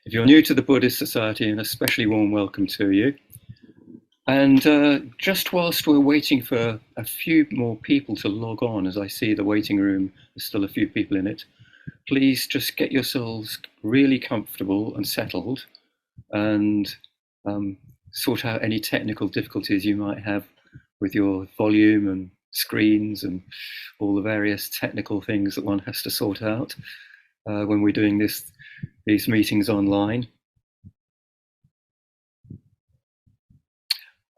If you're new to the Buddhist Society, an especially warm welcome to you. And just whilst we're waiting for a few more people to log on, as I see the waiting room, there's still a few people in it, please just get yourselves really comfortable and settled and sort out any technical difficulties you might have with your volume and screens and all the various technical things that one has to sort out when we're doing these meetings online.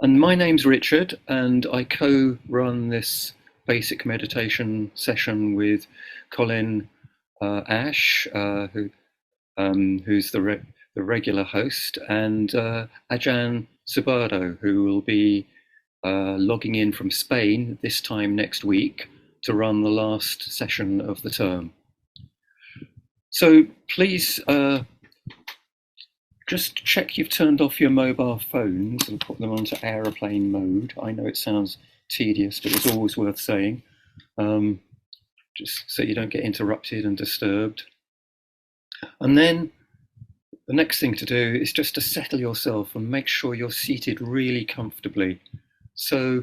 And my name's Richard, and I co-run this basic meditation session with Colin Ash, who's the regular host, and Ajahn Subhaddo, who will be logging in from Spain this time next week to run the last session of the term. So please just check you've turned off your mobile phones and put them onto aeroplane mode. I know it sounds tedious, but it's always worth saying, just so you don't get interrupted and disturbed. And then the next thing to do is just to settle yourself and make sure you're seated really comfortably. So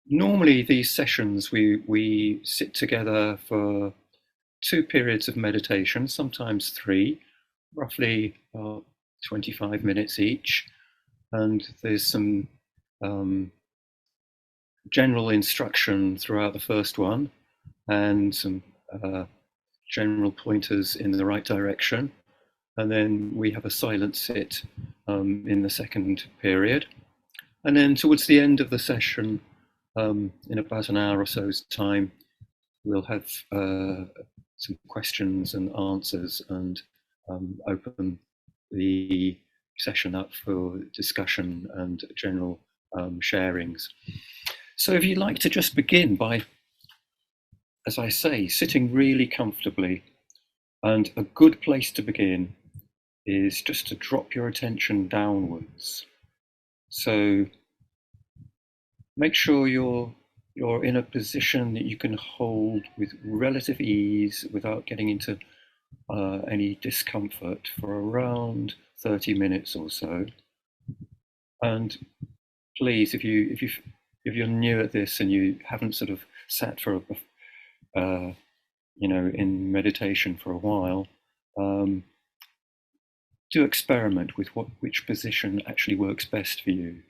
normally these sessions, we sit together for 2 periods of meditation, sometimes 3, roughly 25 minutes each, and there's some general instruction throughout the first one and some general pointers in the right direction, and then we have a silent sit in the second period, and then towards the end of the session, in about an hour or so's time, we'll have some questions and answers and open the session up for discussion and general sharings. So if you'd like to just begin by, as I say, sitting really comfortably, and a good place to begin is just to drop your attention downwards. So make sure you're in a position that you can hold with relative ease without getting into any discomfort for around 30 minutes or so. And please, if you're new at this and you haven't sort of sat for in meditation for a while, do experiment with which position actually works best for you.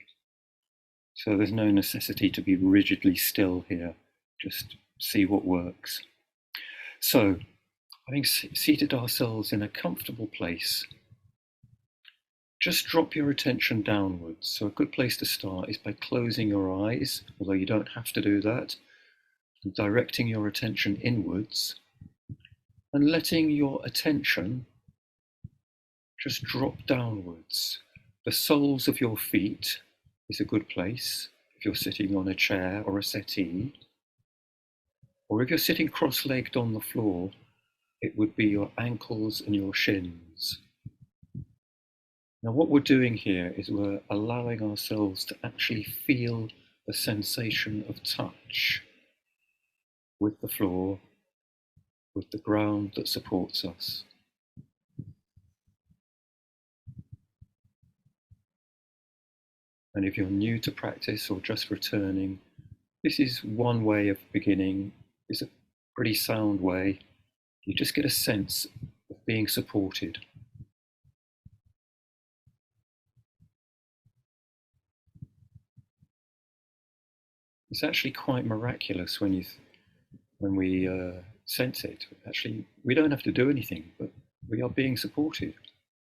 So there's no necessity to be rigidly still here, just see what works. So, having seated ourselves in a comfortable place, just drop your attention downwards. So a good place to start is by closing your eyes, although you don't have to do that, and directing your attention inwards, and letting your attention just drop downwards. The soles of your feet is a good place if you're sitting on a chair or a settee, or if you're sitting cross-legged on the floor, it would be your ankles and your shins. Now what we're doing here is we're allowing ourselves to actually feel the sensation of touch with the floor, with the ground that supports us. And if you're new to practice or just returning, this is one way of beginning. It's a pretty sound way. You just get a sense of being supported. It's actually quite miraculous when we sense it. Actually, we don't have to do anything, but we are being supported.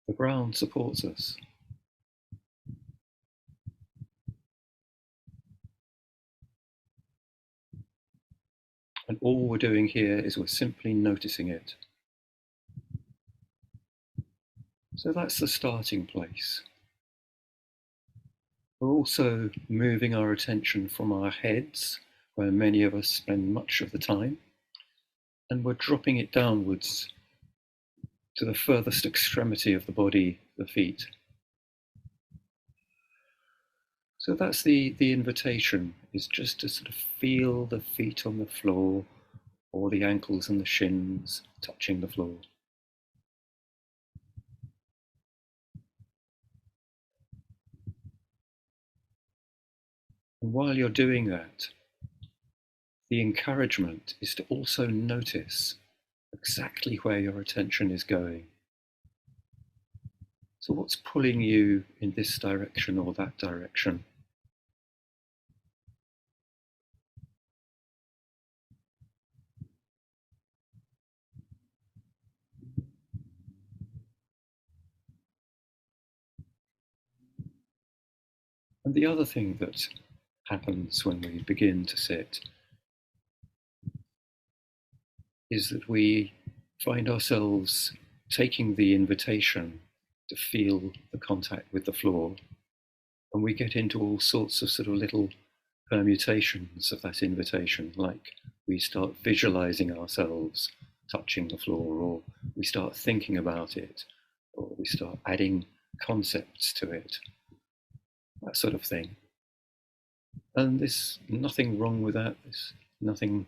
The ground supports us. And all we're doing here is we're simply noticing it. So that's the starting place. We're also moving our attention from our heads, where many of us spend much of the time, and we're dropping it downwards to the furthest extremity of the body, the feet. So that's the invitation, is just to sort of feel the feet on the floor, or the ankles and the shins touching the floor. And while you're doing that, the encouragement is to also notice exactly where your attention is going. So what's pulling you in this direction or that direction? And the other thing that happens when we begin to sit is that we find ourselves taking the invitation to feel the contact with the floor, and we get into all sorts of sort of little permutations of that invitation, like we start visualizing ourselves touching the floor, or we start thinking about it, or we start adding concepts to it, that sort of thing. And there's nothing wrong with that. There's nothing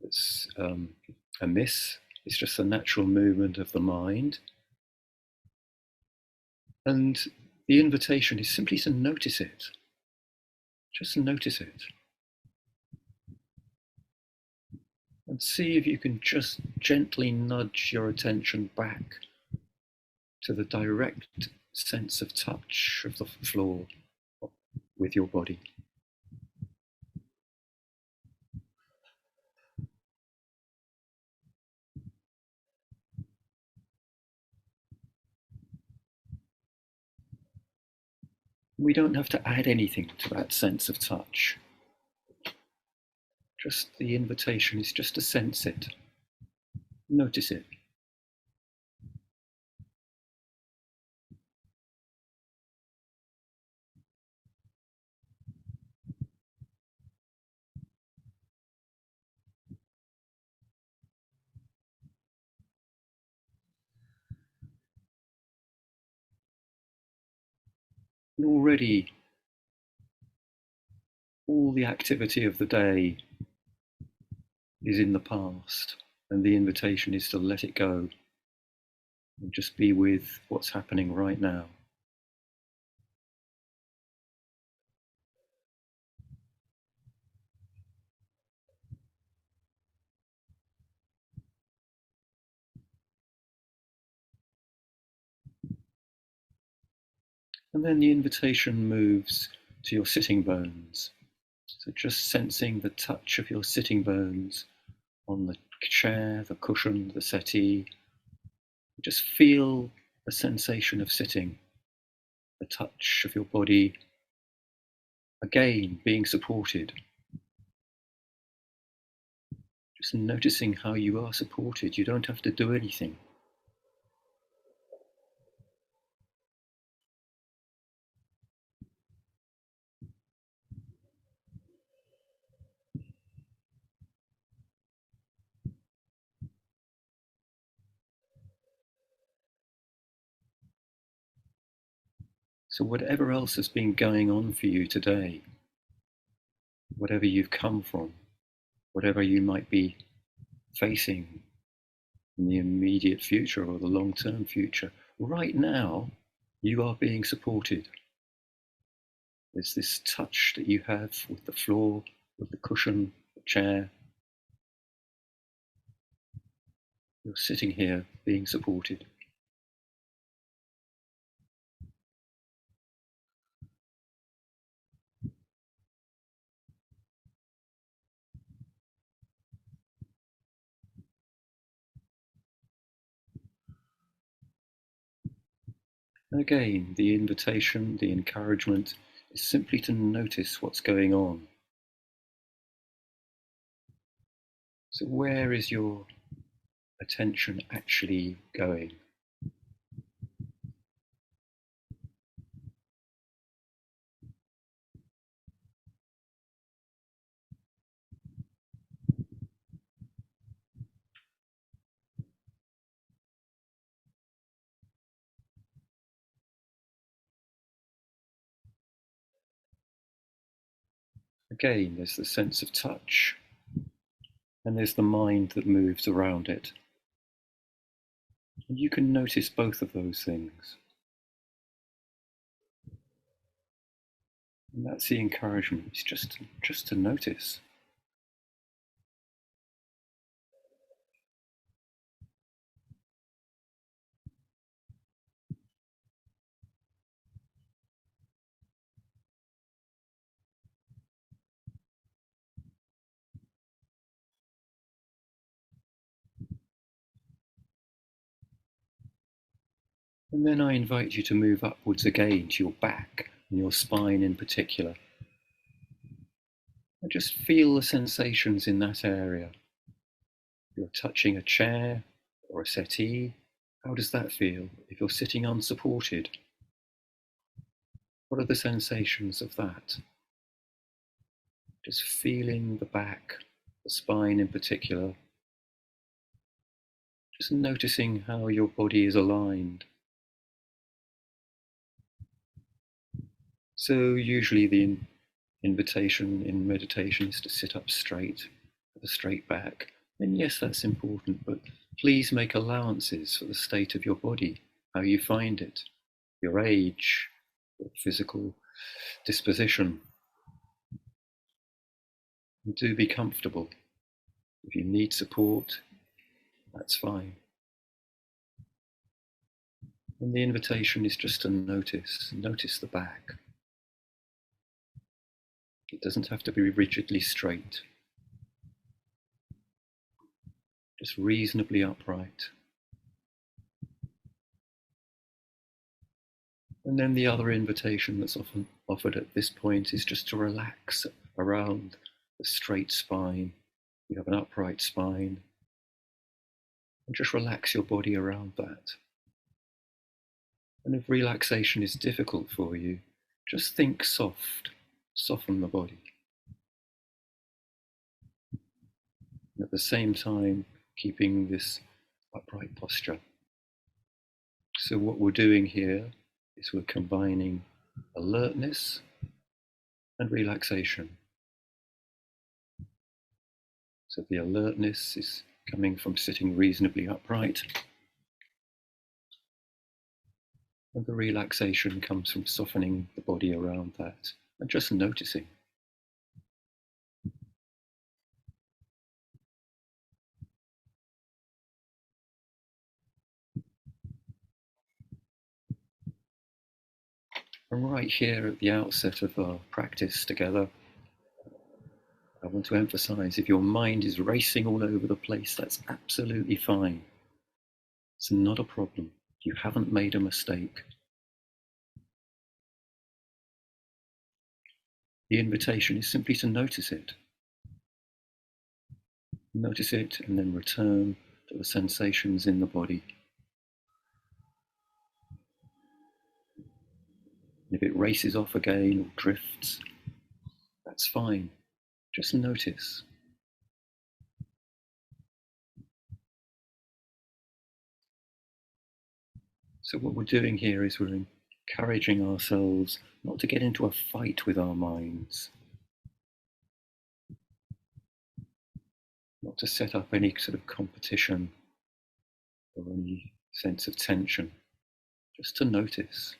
that's amiss. It's just a natural movement of the mind. And the invitation is simply to notice it. Just notice it. And see if you can just gently nudge your attention back to the direct sense of touch of the floor with your body. We don't have to add anything to that sense of touch. Just the invitation is just to sense it. Notice it. And already all the activity of the day is in the past, and the invitation is to let it go and just be with what's happening right now. And then the invitation moves to your sitting bones. So just sensing the touch of your sitting bones on the chair, the cushion, the settee. Just feel the sensation of sitting, the touch of your body, again being supported. Just noticing how you are supported. You don't have to do anything. So whatever else has been going on for you today, whatever you've come from, whatever you might be facing in the immediate future or the long-term future, right now you are being supported. There's this touch that you have with the floor, with the cushion, the chair. You're sitting here being supported. Again, the invitation, the encouragement is simply to notice what's going on. So where is your attention actually going? Again, there's the sense of touch, and there's the mind that moves around it. And you can notice both of those things. And that's the encouragement, it's just to notice. And then I invite you to move upwards again to your back and your spine in particular. And just feel the sensations in that area. If you're touching a chair or a settee, how does that feel? If you're sitting unsupported, what are the sensations of that? Just feeling the back, the spine in particular. Just noticing how your body is aligned. So usually the invitation in meditation is to sit up straight, with a straight back. And yes, that's important, but please make allowances for the state of your body, how you find it, your age, your physical disposition. And do be comfortable. If you need support, that's fine. And the invitation is just to notice the back. It doesn't have to be rigidly straight, just reasonably upright. And then the other invitation that's often offered at this point is just to relax around the straight spine. You have an upright spine, and just relax your body around that. And if relaxation is difficult for you, just think soft, soften the body. And at the same time, keeping this upright posture. So what we're doing here is we're combining alertness and relaxation. So the alertness is coming from sitting reasonably upright, and the relaxation comes from softening the body around that and just noticing. And right here at the outset of our practice together, I want to emphasize, if your mind is racing all over the place, that's absolutely fine. It's not a problem. You haven't made a mistake. The invitation is simply to notice it. Notice it and then return to the sensations in the body. If it races off again or drifts, that's fine. Just notice. So what we're doing here is we're encouraging ourselves not to get into a fight with our minds, not to set up any sort of competition or any sense of tension, just to notice.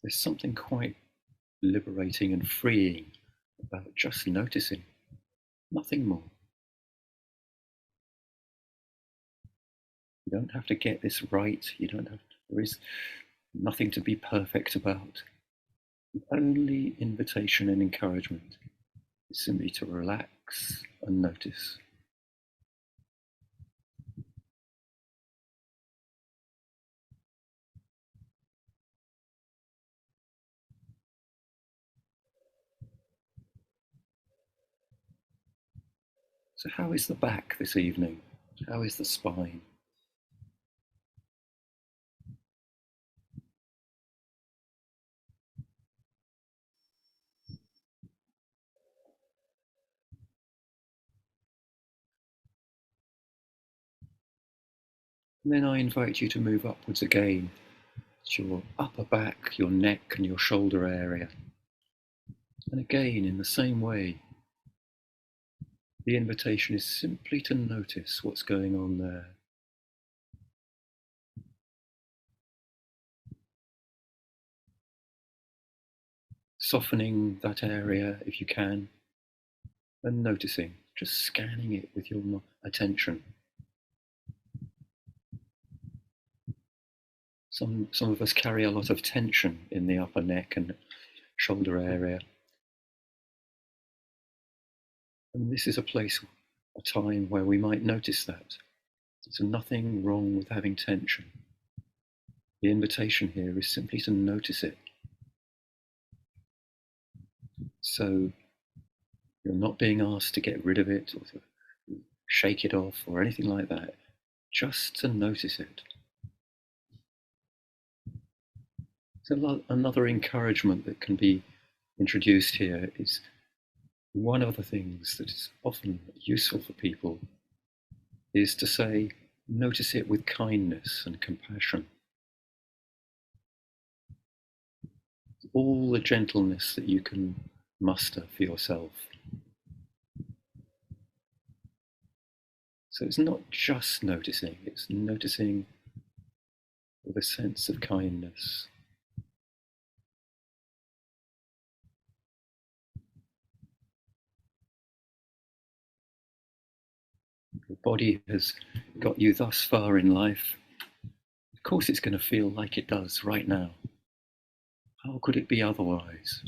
There's something quite liberating and freeing about just noticing, nothing more. You don't have to get this right. There is nothing to be perfect about. The only invitation and encouragement is simply to relax and notice. So how is the back this evening? How is the spine? And then I invite you to move upwards again to your upper back, your neck and your shoulder area. And again, in the same way, the invitation is simply to notice what's going on there. softening that area if you can, and noticing, just scanning it with your attention. Some of us carry a lot of tension in the upper neck and shoulder area. And this is a place, a time where we might notice that. There's nothing wrong with having tension. The invitation here is simply to notice it. So you're not being asked to get rid of it or to shake it off or anything like that, just to notice it. So another encouragement that can be introduced here is one of the things that is often useful for people is to say, notice it with kindness and compassion. All the gentleness that you can muster for yourself. So it's not just noticing, it's noticing with a sense of kindness. Your body has got you thus far in life. Of course it's going to feel like it does right now. How could it be otherwise?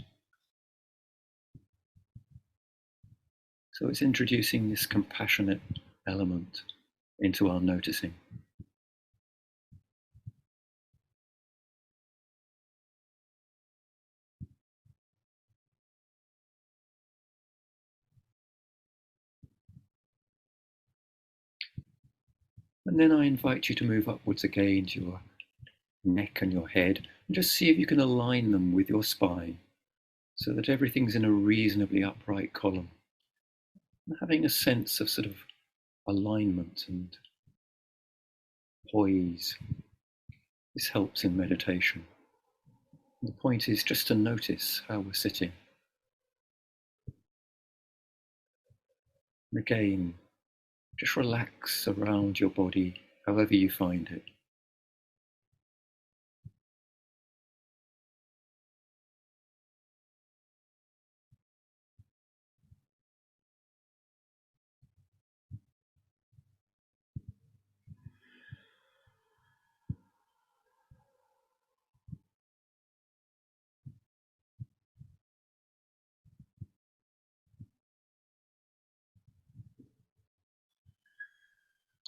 So it's introducing this compassionate element into our noticing. And then I invite you to move upwards again to your neck and your head, and just see if you can align them with your spine so that everything's in a reasonably upright column. And having a sense of sort of alignment and poise. This helps in meditation. The point is just to notice how we're sitting. And again, just relax around your body, however you find it.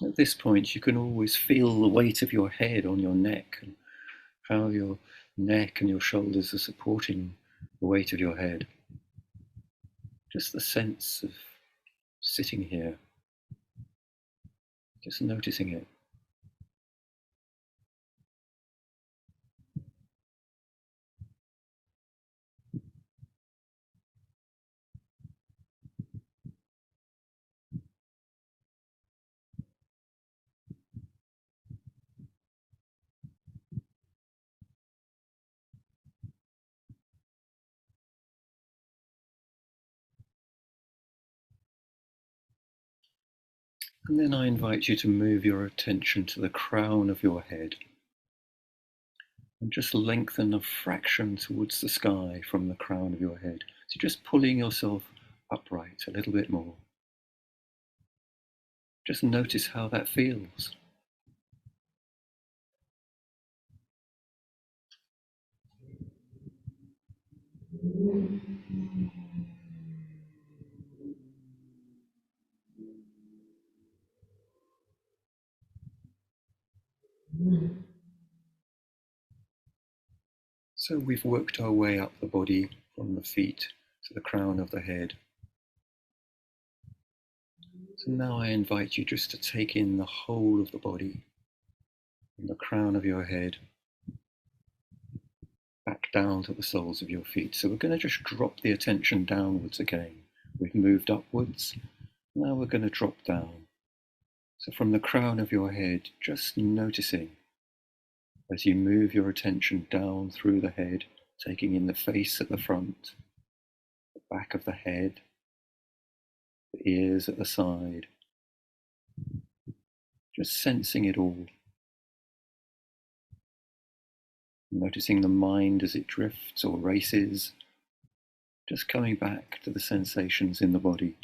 At this point, you can always feel the weight of your head on your neck and how your neck and your shoulders are supporting the weight of your head. Just the sense of sitting here, just noticing it. And then I invite you to move your attention to the crown of your head and just lengthen a fraction towards the sky from the crown of your head. So just pulling yourself upright a little bit more. Just notice how that feels. So we've worked our way up the body from the feet to the crown of the head. So now I invite you just to take in the whole of the body, from the crown of your head back down to the soles of your feet. So we're going to just drop the attention downwards again. We've moved upwards, now we're going to drop down. So from the crown of your head, just noticing as you move your attention down through the head, taking in the face at the front, the back of the head, the ears at the side, just sensing it all. Noticing the mind as it drifts or races, Just coming back to the sensations in the body.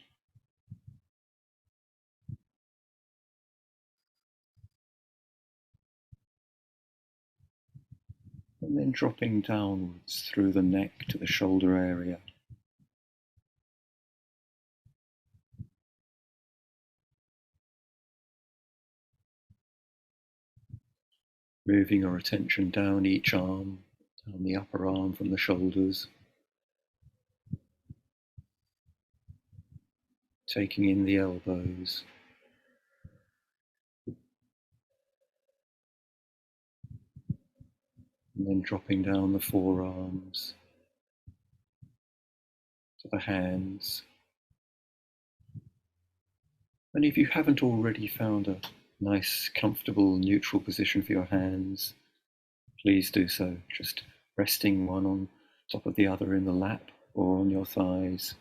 And then dropping downwards through the neck to the shoulder area. Moving your attention down each arm, down the upper arm from the shoulders. Taking in the elbows. And then dropping down the forearms to the hands. And if you haven't already found a nice, comfortable, neutral position for your hands, please do so. Just resting one on top of the other in the lap or on your thighs.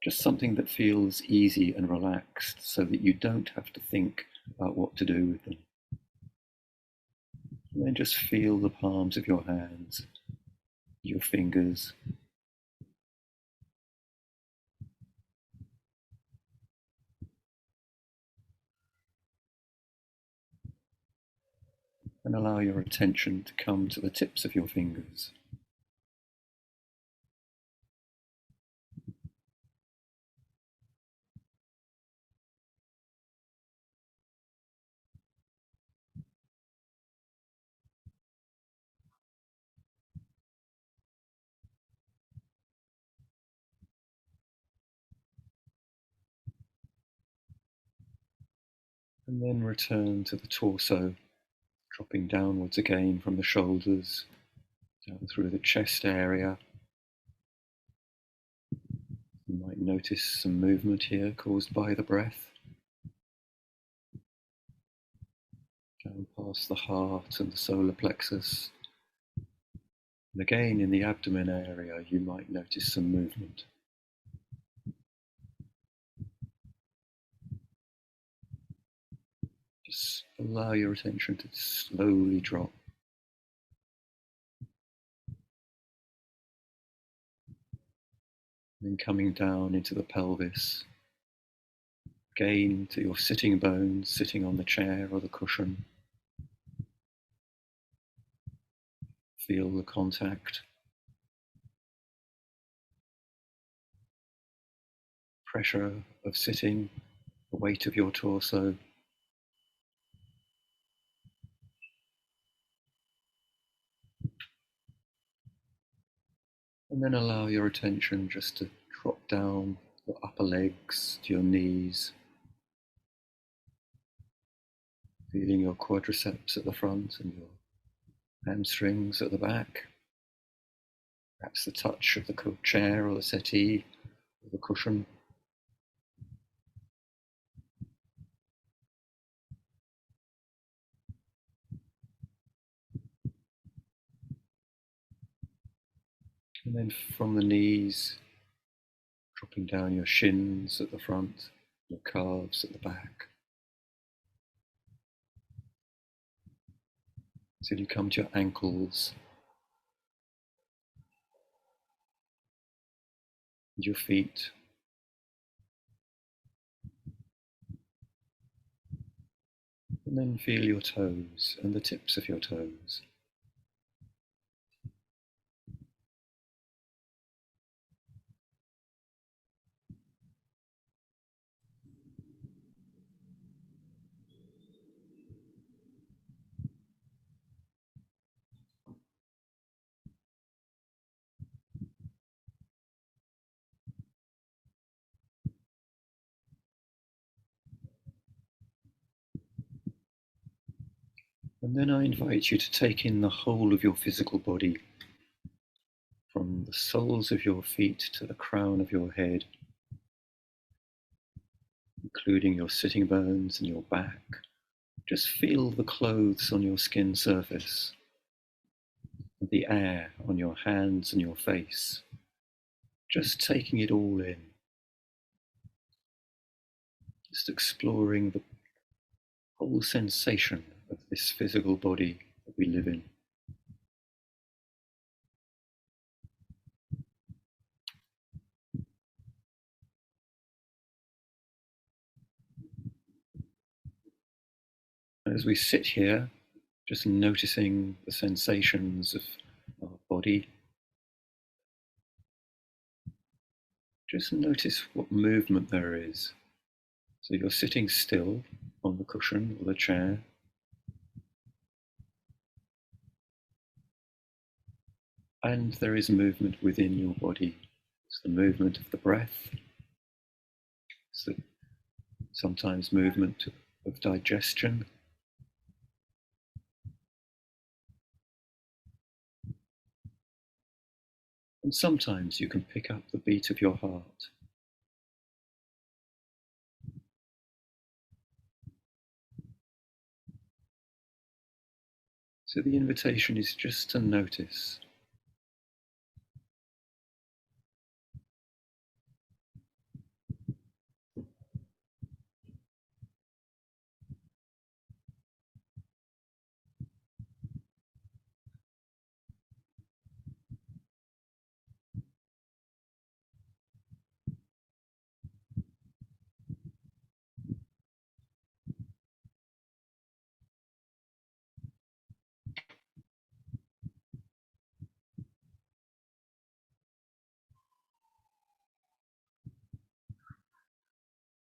Just something that feels easy and relaxed so that you don't have to think about what to do with them. And then just feel the palms of your hands, your fingers. And allow your attention to come to the tips of your fingers. And then return to the torso, dropping downwards again from the shoulders, down through the chest area. You might notice some movement here caused by the breath. Down past the heart and the solar plexus. And again in the abdomen area, you might notice some movement. Just allow your attention to slowly drop. And then coming down into the pelvis. Again to your sitting bones, sitting on the chair or the cushion. Feel the contact. Pressure of sitting, the weight of your torso. And then allow your attention just to drop down your upper legs to your knees. Feeling your quadriceps at the front and your hamstrings at the back. Perhaps the touch of the chair or the settee or the cushion. And then from the knees, dropping down your shins at the front, your calves at the back. Till you come to your ankles and your feet. And then feel your toes and the tips of your toes. And then I invite you to take in the whole of your physical body, from the soles of your feet to the crown of your head, including your sitting bones and your back. Just feel the clothes on your skin surface, the air on your hands and your face. Just taking it all in. Just exploring the whole sensation of this physical body that we live in. As we sit here, just noticing the sensations of our body, just notice what movement there is. So you're sitting still on the cushion or the chair. And there is movement within your body. It's the movement of the breath. It's the sometimes movement of digestion. And sometimes you can pick up the beat of your heart. So the invitation is just to notice.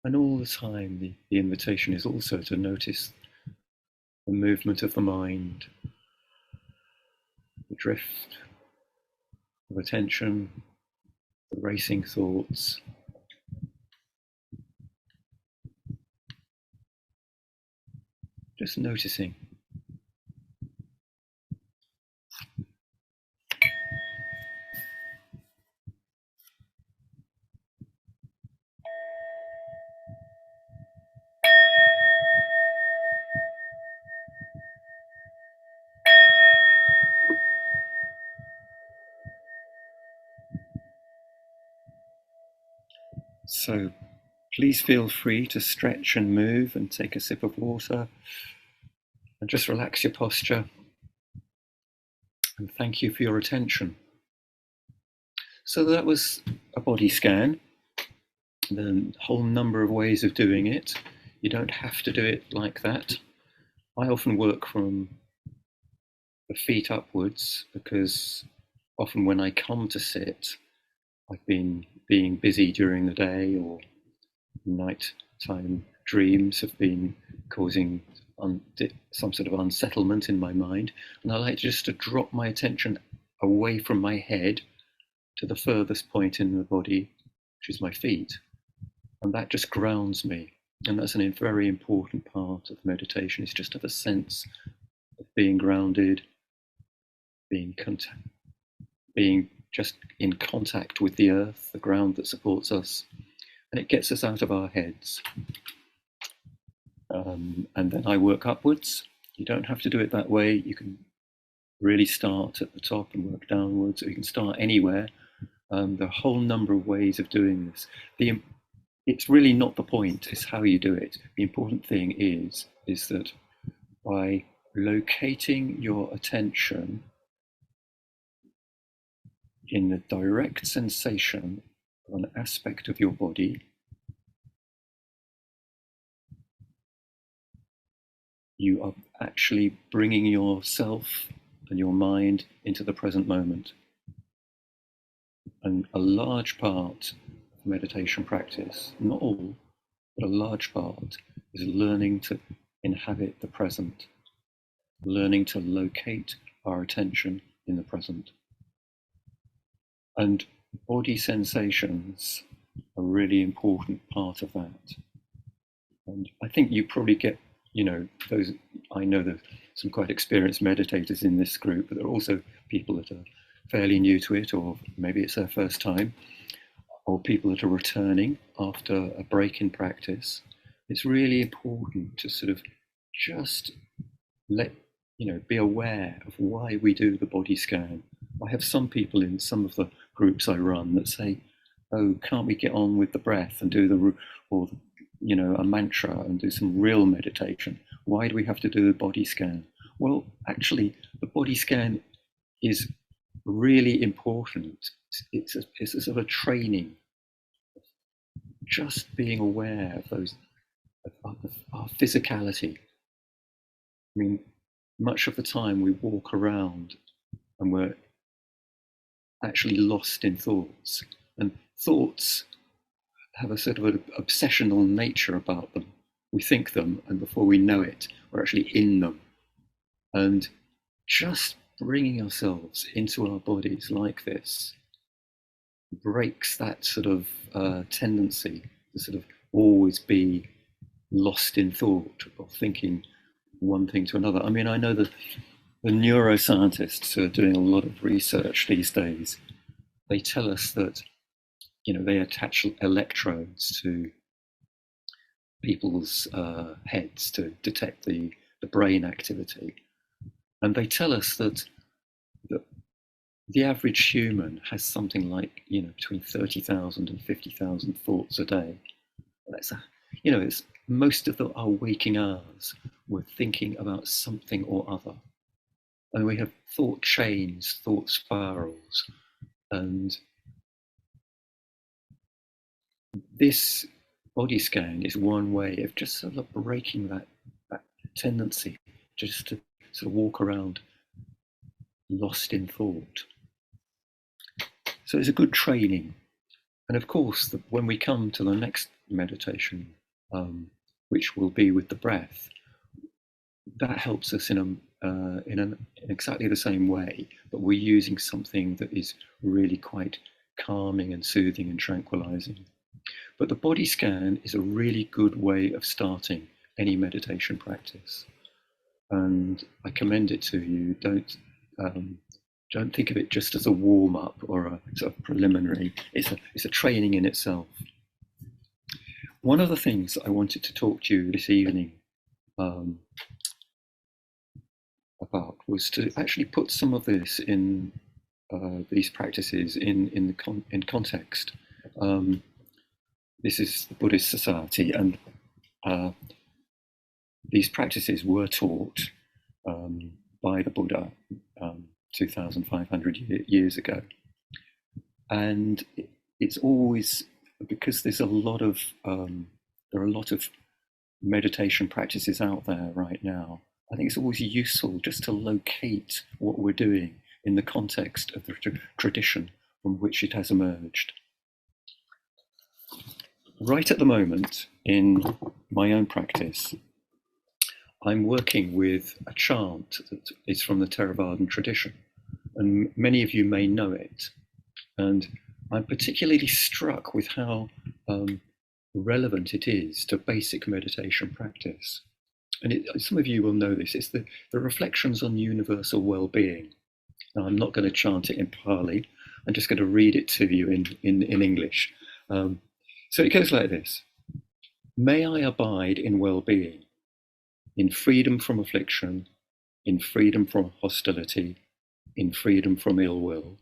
And all the time, the invitation is also to notice the movement of the mind, the drift of attention, the racing thoughts. Just noticing. So please feel free to stretch and move and take a sip of water and just relax your posture. And thank you for your attention. So that was a body scan. The whole number of ways of doing it. You don't have to do it like that. I often work from the feet upwards because often when I come to sit, I've been being busy during the day, or nighttime dreams have been causing some sort of unsettlement in my mind. And I like just to drop my attention away from my head to the furthest point in the body, which is my feet. And that just grounds me. And that's a very important part of meditation, is just have a sense of being grounded, being just in contact with the earth, the ground that supports us, and it gets us out of our heads. And then I work upwards. You don't have to do it that way. You can really start at the top and work downwards, or you can start anywhere. There are a whole number of ways of doing this. It's really not the point, it's how you do it. The important thing is that by locating your attention in the direct sensation of an aspect of your body, you are actually bringing yourself and your mind into the present moment. And a large part of meditation practice, not all, but a large part, is learning to inhabit the present, learning to locate our attention in the present. And body sensations are a really important part of that. And I think you probably get, those, I know that some quite experienced meditators in this group, but there are also people that are fairly new to it, or maybe it's their first time, or people that are returning after a break in practice. It's really important to sort of just be aware of why we do the body scan. I have some people in some of the groups I run that say, "Oh, can't we get on with the breath and do a mantra and do some real meditation? Why do we have to do the body scan?" Well, actually, the body scan is really important. It's a sort of training, just being aware of our physicality, I mean, much of the time we walk around and we're actually lost in thoughts. And thoughts have a sort of an obsessional nature about them. We think them, and before we know it, we're actually in them. And just bringing ourselves into our bodies like this breaks that sort of tendency to sort of always be lost in thought or thinking one thing to another. I mean, I know that the neuroscientists who are doing a lot of research these days, they tell us that, you know, they attach electrodes to people's heads to detect the brain activity. And they tell us that the average human has something like, you know, between 30,000 and 50,000 thoughts a day. That's you know, it's most of our waking hours we're thinking about something or other. And we have thought chains, thought spirals. And this body scan is one way of just sort of breaking that tendency just to sort of walk around lost in thought. So it's a good training. And of course, when we come to the next meditation, which will be with the breath, that helps us in exactly the same way, but we're using something that is really quite calming and soothing and tranquilizing. But the body scan is a really good way of starting any meditation practice. And I commend it to you. Don't think of it just as a warm-up or a sort of preliminary. It's a training in itself. One of the things I wanted to talk to you this evening about was to actually put some of this in these practices in context. This is the Buddhist Society, and these practices were taught by the Buddha 2,500 years ago. And it's always, because there's there are a lot of meditation practices out there right now, I think it's always useful just to locate what we're doing in the context of the tradition from which it has emerged. Right at the moment, in my own practice, I'm working with a chant that is from the Theravadan tradition, and many of you may know it. And I'm particularly struck with how relevant it is to basic meditation practice. And some of you will know this. It's the reflections on universal well-being. Now, I'm not going to chant it in Pali. I'm just going to read it to you in English. So it goes like this. May I abide in well-being, in freedom from affliction, in freedom from hostility, in freedom from ill will,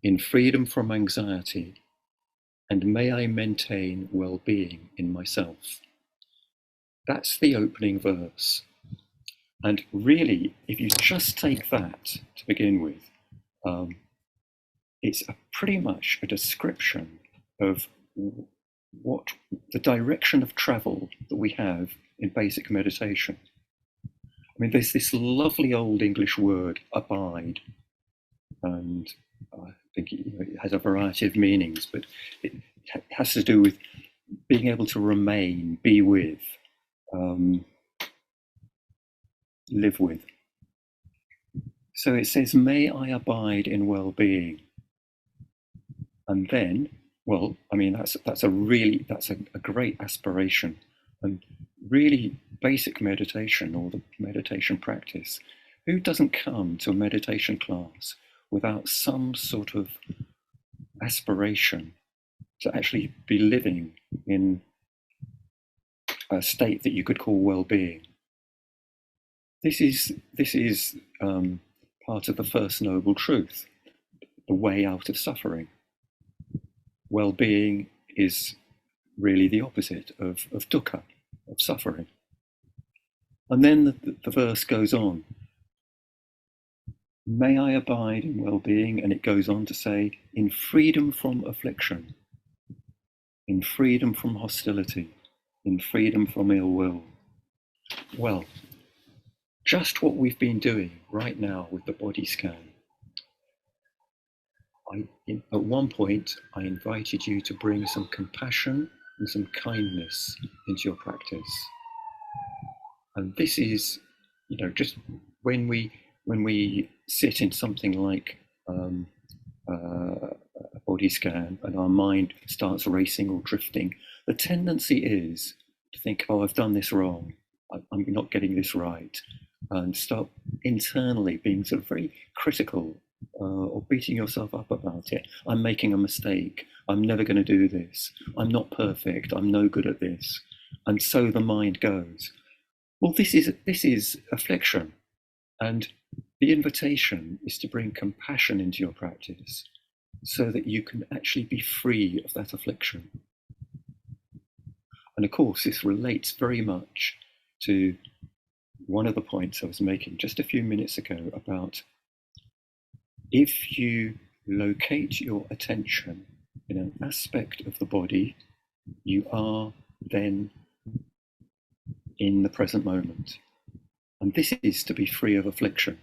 in freedom from anxiety, and may I maintain well-being in myself. That's the opening verse. And really, if you just take that to begin with, it's pretty much a description of what the direction of travel that we have in basic meditation. I mean, there's this lovely old English word, abide, and I think it has a variety of meanings, but it has to do with being able to remain, be with, live with. So it says, may I abide in well-being. And then, well, I mean, that's a great aspiration, and really basic meditation or the meditation practice. Who doesn't come to a meditation class without some sort of aspiration to actually be living in a state that you could call well-being? This is part of the first noble truth, the way out of suffering. Well-being is really the opposite of dukkha, of suffering. And then the verse goes on. May I abide in well-being, and it goes on to say, in freedom from affliction, in freedom from hostility, in freedom from ill will. Well, just what we've been doing right now with the body scan. At one point, I invited you to bring some compassion and some kindness into your practice. And this is, just when we sit in something like a body scan and our mind starts racing or drifting, the tendency is to think, oh, I've done this wrong, I'm not getting this right, and start internally being sort of very critical or beating yourself up about it. I'm making a mistake. I'm never going to do this. I'm not perfect. I'm no good at this. And so the mind goes. Well, this is affliction, and the invitation is to bring compassion into your practice so that you can actually be free of that affliction. And of course, this relates very much to one of the points I was making just a few minutes ago about if you locate your attention in an aspect of the body, you are then in the present moment. And this is to be free of affliction.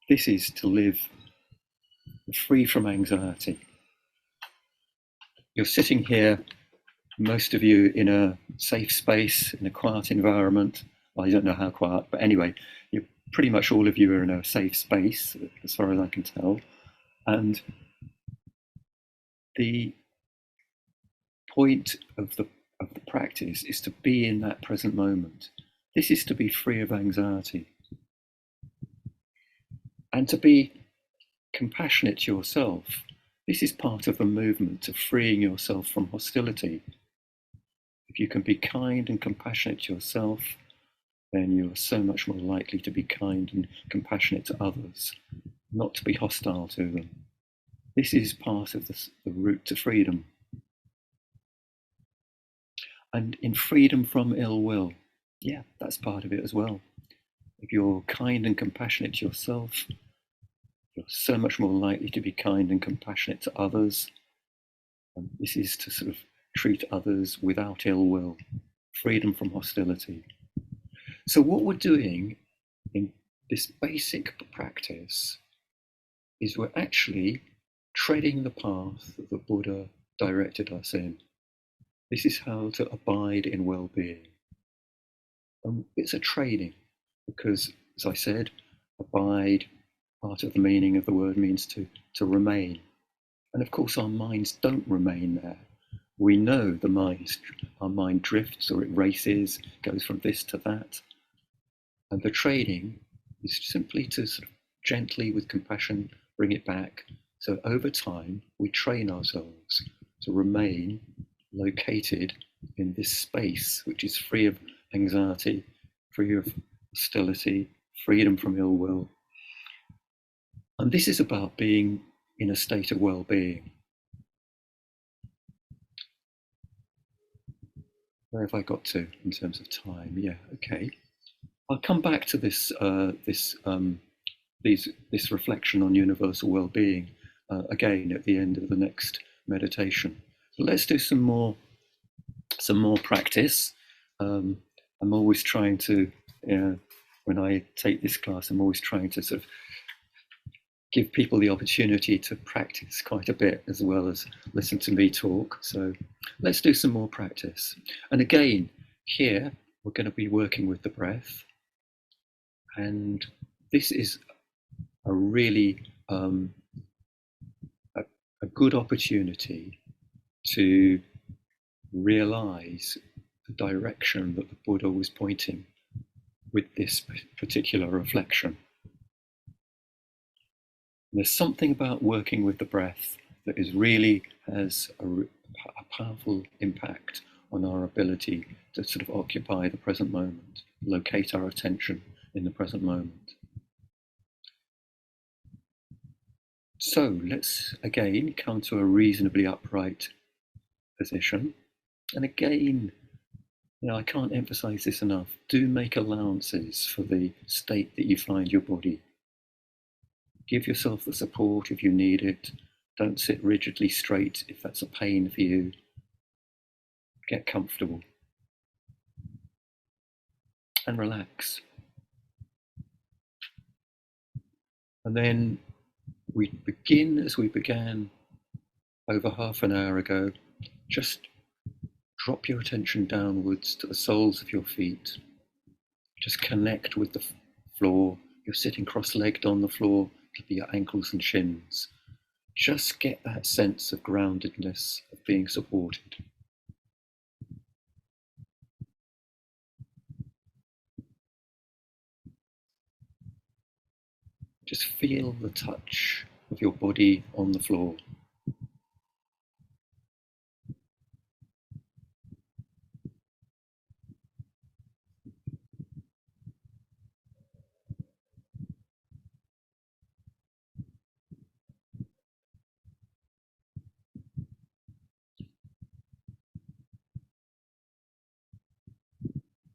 This is to live free from anxiety. You're sitting here, most of you, in a safe space, in a quiet environment. Well, I don't know how quiet, but anyway, pretty much all of you are in a safe space, as far as I can tell. And the point of the practice is to be in that present moment. This is to be free of anxiety. And to be compassionate to yourself. This is part of the movement to freeing yourself from hostility. If you can be kind and compassionate to yourself, then you're so much more likely to be kind and compassionate to others, not to be hostile to them. This is part of the route to freedom. And in freedom from ill will, yeah, that's part of it as well. If you're kind and compassionate to yourself, you're so much more likely to be kind and compassionate to others. And this is to sort of treat others without ill will, freedom from hostility. So what we're doing in this basic practice is we're actually treading the path that the Buddha directed us in. This is how to abide in well-being. It's a training because, as I said, abide, part of the meaning of the word means to remain. And of course our minds don't remain there. We know our mind drifts or it races, goes from this to that. And the training is simply to sort of gently, with compassion, bring it back. So over time, we train ourselves to remain located in this space, which is free of anxiety, free of hostility, freedom from ill will. And this is about being in a state of well-being. Where have I got to in terms of time? Yeah, okay. I'll come back to this this reflection on universal well-being again at the end of the next meditation. So let's do some more practice. I'm always trying to, when I take this class, I'm always trying to sort of give people the opportunity to practice quite a bit as well as listen to me talk. So let's do some more practice. And again, here we're going to be working with the breath. And this is a really a good opportunity to realize the direction that the Buddha was pointing with this particular reflection. There's something about working with the breath that really has a powerful impact on our ability to sort of occupy the present moment, locate our attention in the present moment. So let's again come to a reasonably upright position. And again, I can't emphasize this enough. Do make allowances for the state that you find your body. Give yourself the support if you need it. Don't sit rigidly straight if that's a pain for you. Get comfortable. and relax. And then we begin as we began over half an hour ago. Just drop your attention downwards to the soles of your feet. Just connect with the floor. You're sitting cross-legged on the floor, could be your ankles and shins. Just get that sense of groundedness, of being supported. Just feel the touch of your body on the floor.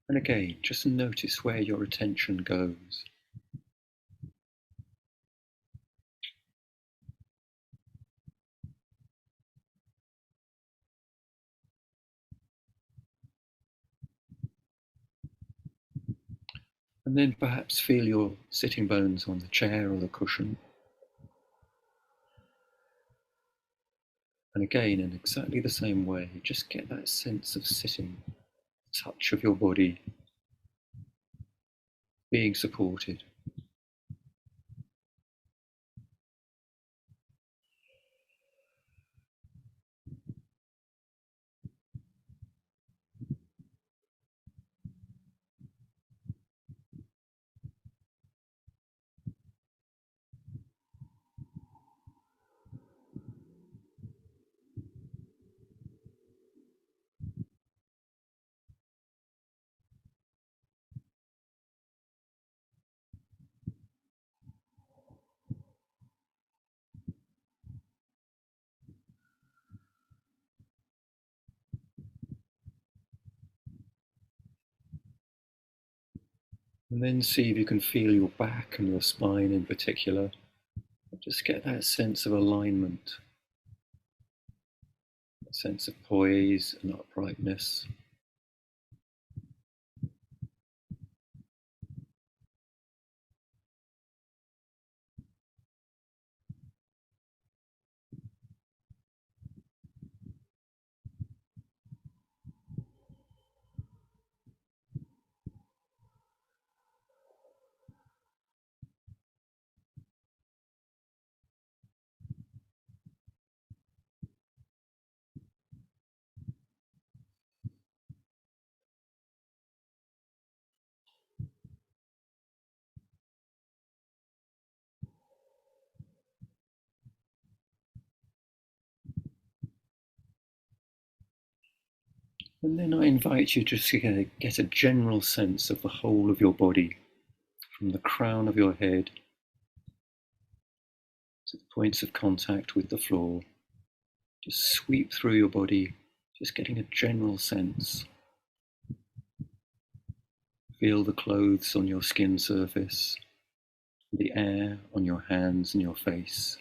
And again, just notice where your attention goes. And then perhaps feel your sitting bones on the chair or the cushion. And again, in exactly the same way, just get that sense of sitting, touch of your body, being supported. And then see if you can feel your back and your spine in particular. Just get that sense of alignment, a sense of poise and uprightness. And then I invite you to get a general sense of the whole of your body, from the crown of your head to the points of contact with the floor. Just sweep through your body, just getting a general sense. Feel the clothes on your skin surface, the air on your hands and your face.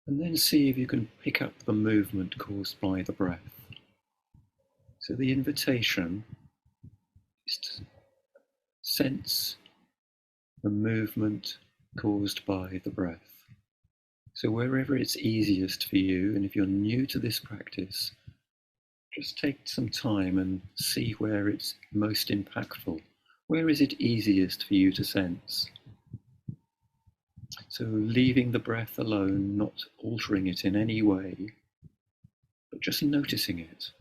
And then see if you can pick up the movement caused by the breath. So the invitation is to sense the movement caused by the breath. So wherever it's easiest for you, and if you're new to this practice, just take some time and see where it's most impactful. Where is it easiest for you to sense? So leaving the breath alone, not altering it in any way, but just noticing it.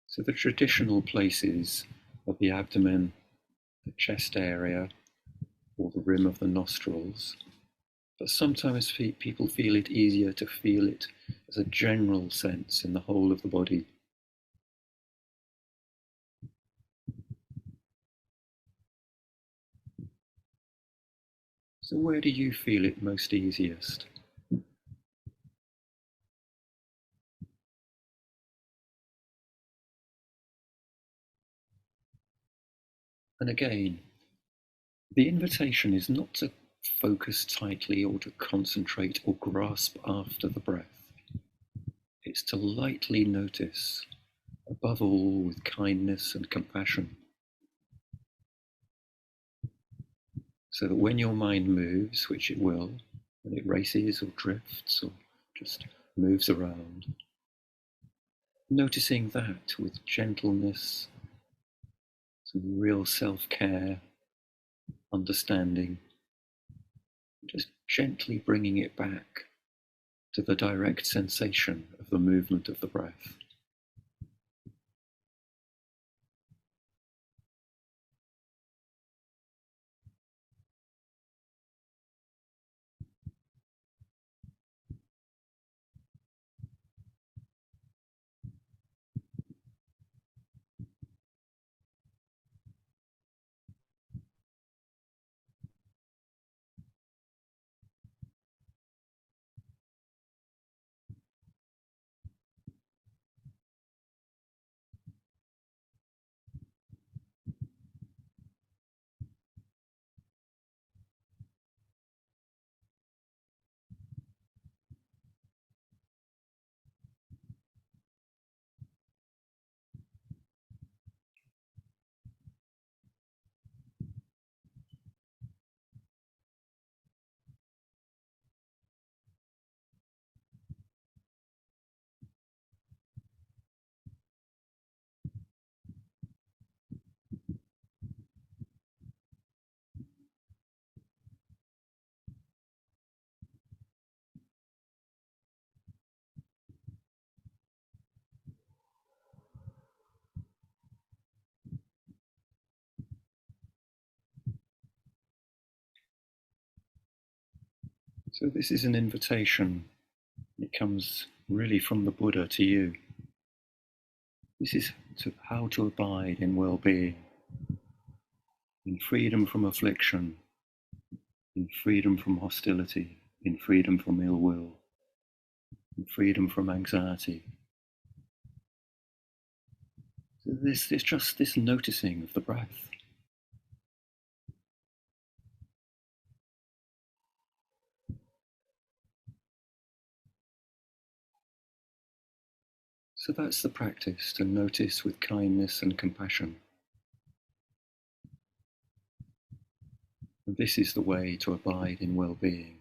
So the traditional places of the abdomen, the chest area, or the rim of the nostrils, but sometimes people feel it easier to feel it as a general sense in the whole of the body. So where do you feel it most easiest? And again, the invitation is not to focus tightly or to concentrate or grasp after the breath. It's to lightly notice, above all with kindness and compassion, so that when your mind moves, which it will, when it races or drifts or just moves around, noticing that with gentleness, some real self-care, understanding, just gently bringing it back to the direct sensation of the movement of the breath. So this is an invitation. It comes really from the Buddha to you. This is how to abide in well-being, in freedom from affliction, in freedom from hostility, in freedom from ill will, in freedom from anxiety. So this is just this noticing of the breath. So that's the practice, to notice with kindness and compassion. And this is the way to abide in well-being.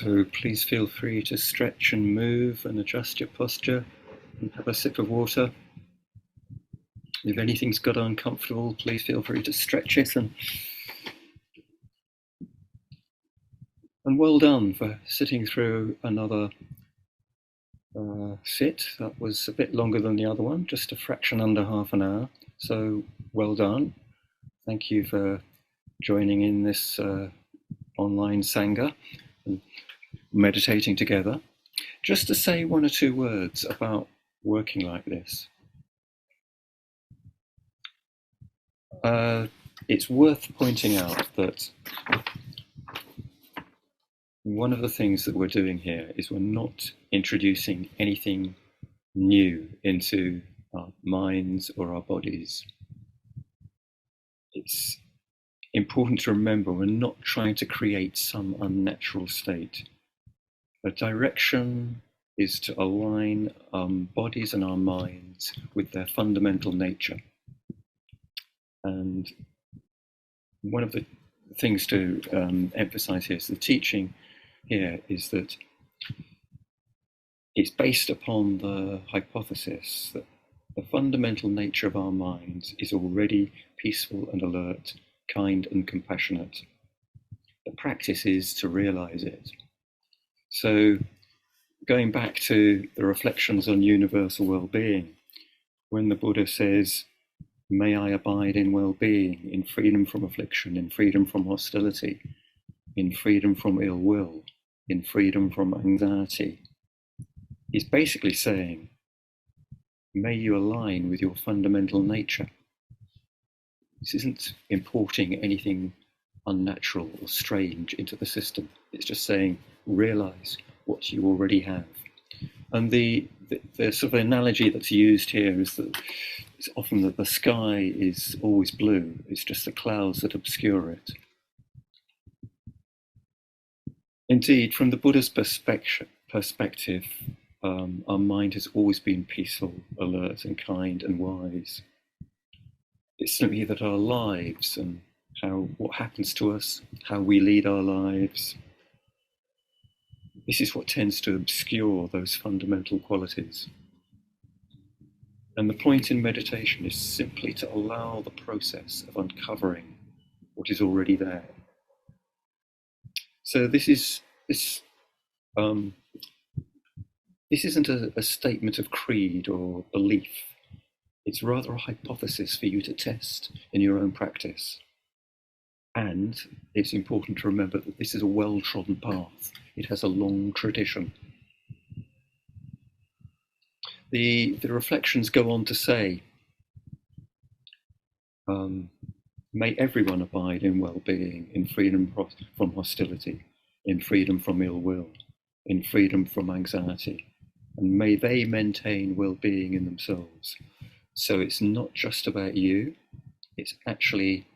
So please feel free to stretch and move and adjust your posture and have a sip of water. If anything's got uncomfortable, please feel free to stretch it. And well done for sitting through another sit. That was a bit longer than the other one, just a fraction under half an hour. So well done. Thank you for joining in this online Sangha and meditating together. Just to say one or two words about working like this. It's worth pointing out that one of the things that we're doing here is we're not introducing anything new into our minds or our bodies. It's important to remember we're not trying to create some unnatural state. The direction is to align our bodies and our minds with their fundamental nature. And one of the things to emphasize here is the teaching here is that it's based upon the hypothesis that the fundamental nature of our minds is already peaceful and alert, kind and compassionate. The practice is to realize it. So going back to the reflections on universal well-being, when the Buddha says, "May I abide in well-being, in freedom from affliction, in freedom from hostility, in freedom from ill will, in freedom from anxiety," he's basically saying, may you align with your fundamental nature. This isn't importing anything unnatural or strange into the system. It's just saying, realize what you already have. And the sort of analogy that's used here is that it's often that the sky is always blue. It's just the clouds that obscure it. Indeed, from the Buddha's perspective, our mind has always been peaceful, alert, and kind and wise. It's simply that our lives and what happens to us, how we lead our lives, this is what tends to obscure those fundamental qualities. And the point in meditation is simply to allow the process of uncovering what is already there. So this isn't a statement of creed or belief. It's rather a hypothesis for you to test in your own practice. And it's important to remember that this is a well-trodden path. It has a long tradition. The reflections go on to say, may everyone abide in well-being, in freedom from hostility, in freedom from ill will, in freedom from anxiety, and may they maintain well-being in themselves. So it's not just about you, it's actually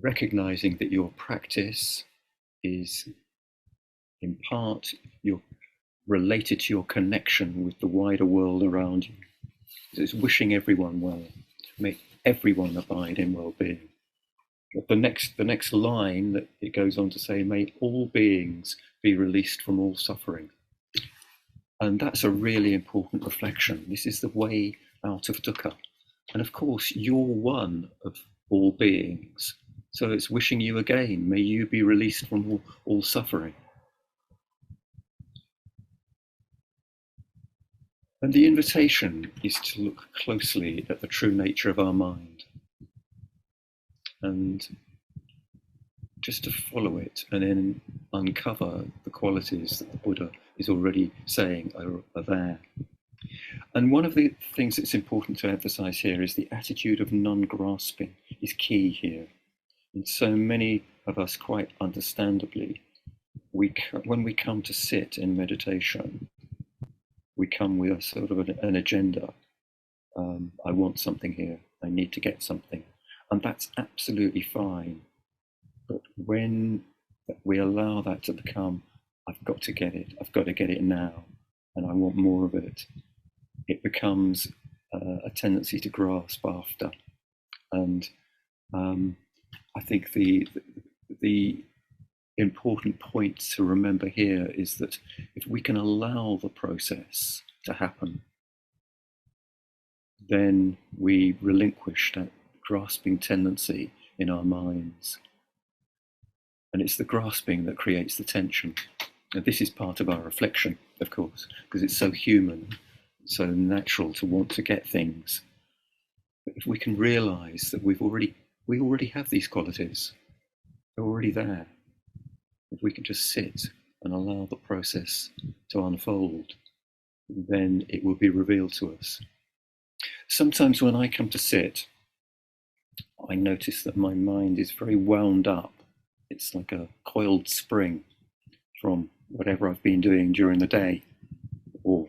recognizing that your practice is in part related to your connection with the wider world around you. So it's wishing everyone well, may everyone abide in well-being. But the next line that it goes on to say, may all beings be released from all suffering. And that's a really important reflection. This is the way out of dukkha. And of course, you're one of all beings. So it's wishing you again, may you be released from all suffering. And the invitation is to look closely at the true nature of our mind and just to follow it and then uncover the qualities that the Buddha is already saying are there. And one of the things that's important to emphasize here is the attitude of non-grasping is key here. And so many of us, quite understandably, when we come to sit in meditation, we come with a sort of an agenda. I want something here. I need to get something. And that's absolutely fine. But when we allow that to become, I've got to get it. I've got to get it now. And I want more of it. It becomes a tendency to grasp after. And I think the important point to remember here is that if we can allow the process to happen, then we relinquish that grasping tendency in our minds. And it's the grasping that creates the tension. And this is part of our reflection, of course, because it's so human, so natural to want to get things. But if we can realize that we already have these qualities, they're already there. If we can just sit and allow the process to unfold, then it will be revealed to us. Sometimes when I come to sit, I notice that my mind is very wound up. It's like a coiled spring from whatever I've been doing during the day or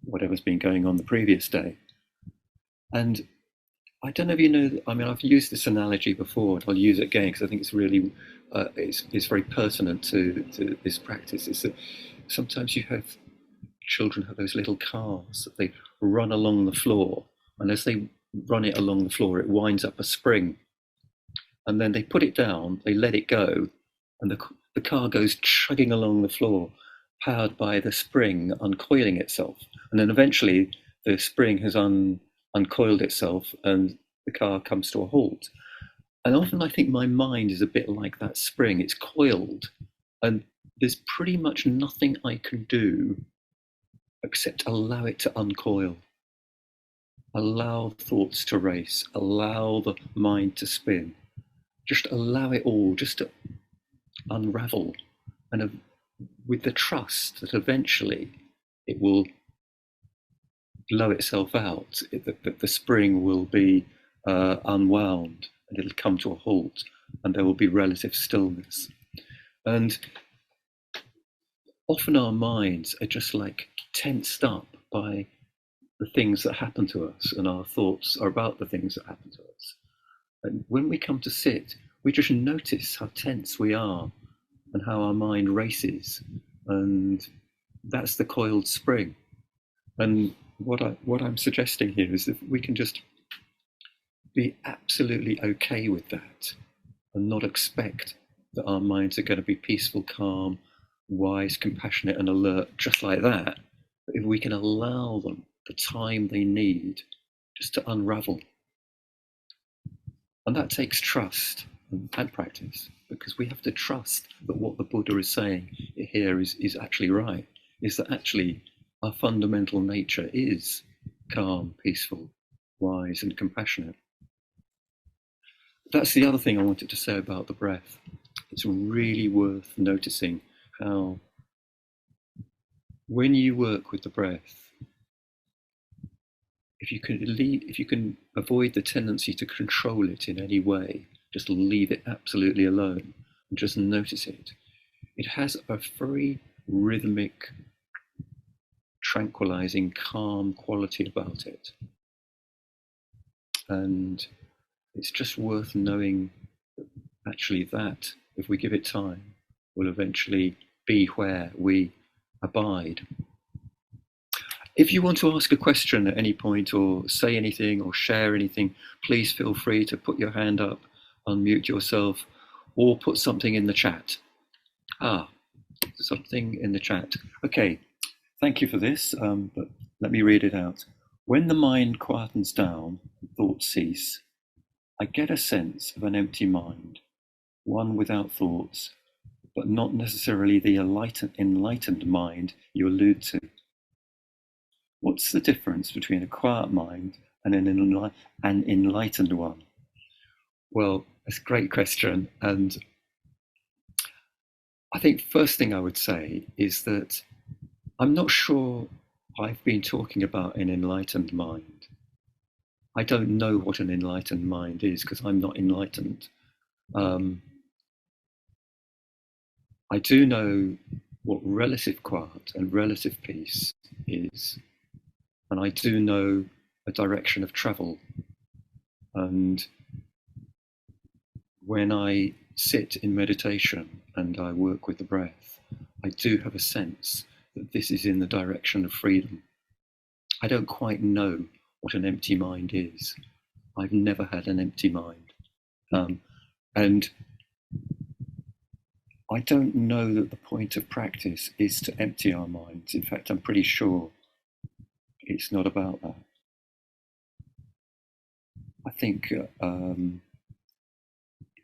whatever's been going on the previous day. And I don't know if you know, I mean, I've used this analogy before, and I'll use it again because I think it's really, it's very pertinent to this practice. Is that sometimes you have children have those little cars that they run along the floor, and as they run it along the floor, it winds up a spring. And then they put it down, they let it go, and the car goes chugging along the floor, powered by the spring uncoiling itself. And then eventually the spring has uncoiled itself and the car comes to a halt. And often I think my mind is a bit like that spring. It's coiled, and there's pretty much nothing I can do except allow it to uncoil. Allow thoughts to race, allow the mind to spin. Just allow it all, just to unravel, and with the trust that eventually it will blow itself out, that the spring will be unwound and it'll come to a halt and there will be relative stillness. And often our minds are just like tensed up by the things that happen to us, and our thoughts are about the things that happen to us. And when we come to sit, we just notice how tense we are and how our mind races, and that's the coiled spring. And what I'm suggesting here is that we can just be absolutely okay with that and not expect that our minds are going to be peaceful, calm, wise, compassionate, and alert just like that. But if we can allow them the time they need just to unravel. And that takes trust and practice, because we have to trust that what the Buddha is saying here is actually right, is that actually our fundamental nature is calm, peaceful, wise, and compassionate. That's the other thing I wanted to say about the breath. It's really worth noticing how when you work with the breath, if you can avoid the tendency to control it in any way, just leave it absolutely alone and just notice it. It has a very rhythmic, tranquilizing, calm quality about it. And it's just worth knowing that actually that, if we give it time, will eventually be where we abide. If you want to ask a question at any point or say anything or share anything, please feel free to put your hand up, unmute yourself, or put something in the chat. Something in the chat. Okay, thank you for this, but let me read it out. When the mind quietens down and thoughts cease, I get a sense of an empty mind, one without thoughts, but not necessarily the enlightened mind you allude to. What's the difference between a quiet mind and an enlightened one? Well, that's a great question. And I think first thing I would say is that I'm not sure I've been talking about an enlightened mind. I don't know what an enlightened mind is because I'm not enlightened. I do know what relative quiet and relative peace is. And I do know a direction of travel. And when I sit in meditation and I work with the breath, I do have a sense that this is in the direction of freedom. I don't quite know what an empty mind is. I've never had an empty mind. And I don't know that the point of practice is to empty our minds. In fact, I'm pretty sure it's not about that. I think